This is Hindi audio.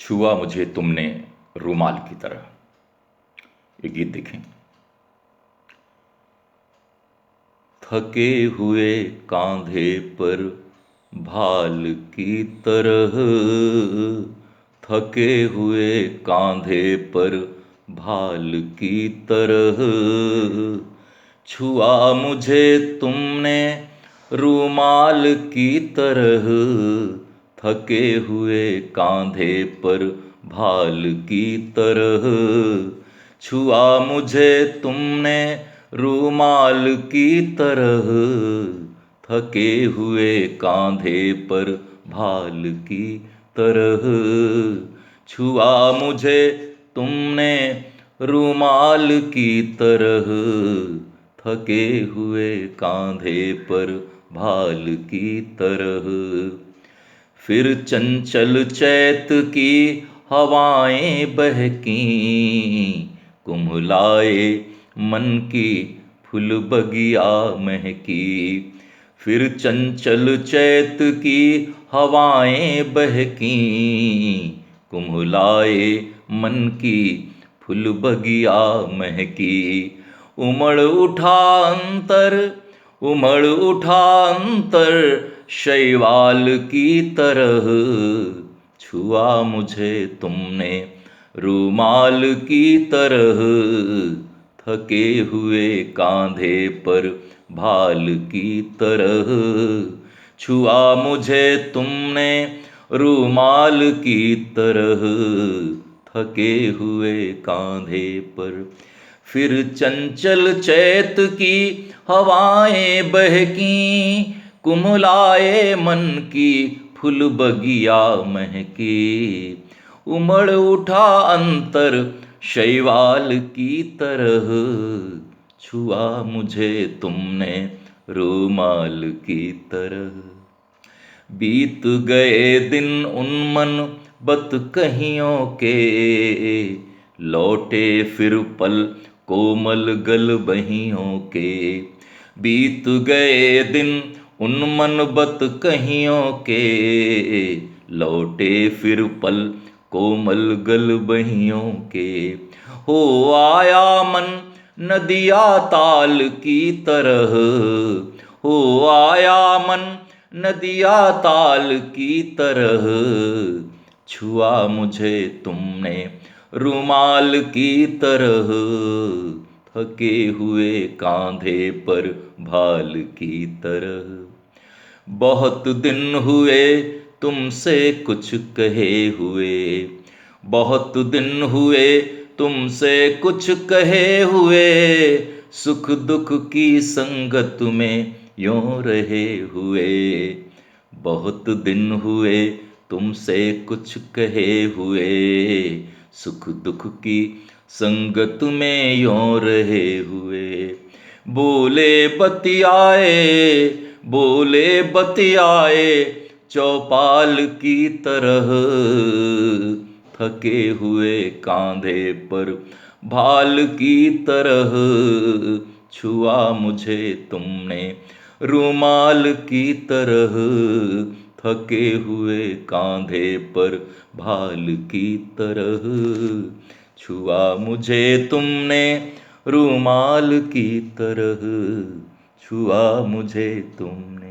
छुआ मुझे तुमने रुमाल की तरह। ये गीत देखें। थके हुए कांधे पर भाल की तरह, थके हुए कांधे पर भाल की तरह, छुआ मुझे तुमने रुमाल की तरह, थके हुए कांधे पर भाल की तरह, छुआ मुझे तुमने रुमाल की तरह, थके हुए कांधे पर भाल की तरह, छुआ मुझे तुमने रुमाल की तरह, थके हुए कांधे पर भाल की तरह। फिर चंचल चैत की हवाएं बहकीं, कुम्हलाए मन की फूल बगिया महकी। फिर चंचल चैत की हवाएं बहकीं, कुम्हलाए मन की फूल बगिया महकी। उमड़ उठा अंतर, उमड़ उठा अंतर शैवाल की तरह, छुआ मुझे तुमने रुमाल की तरह, थके हुए कांधे पर भाल की तरह, छुआ मुझे तुमने रुमाल की तरह, थके हुए कांधे पर। फिर चंचल चैत की हवाएं बहकीं, कुम्हलाए मन की फूल बगिया महकी। उमड़ उठा अंतर शैवाल की तरह, छुआ मुझे तुमने रुमाल की तरह। बीत गए दिन उन्मन बत कहियों के, लौटे फिर पल कोमल गल बहियों के। बीत गए दिन उन्मन बत कहियों के, लौटे फिर पल कोमल गल बहियों के। हो आया मन नदिया ताल की तरह, हो आया मन नदिया ताल की तरह, छुआ मुझे तुमने रुमाल की तरह, थके हुए कांधे पर भाल की तरह। बहुत दिन हुए तुमसे कुछ कहे हुए, बहुत दिन हुए तुमसे कुछ कहे हुए, सुख दुख की संगत में यूं रहे हुए। बहुत दिन हुए तुमसे कुछ कहे हुए, सुख दुख की संगत में यूं रहे हुए। बोले बतियाए, बोले बतियाए चौपाल की तरह, थके हुए कांधे पर भाल की तरह, छुआ मुझे तुमने रुमाल की तरह, थके हुए कांधे पर भाल की तरह, छुआ मुझे तुमने रुमाल की तरह, छुआ मुझे तुमने।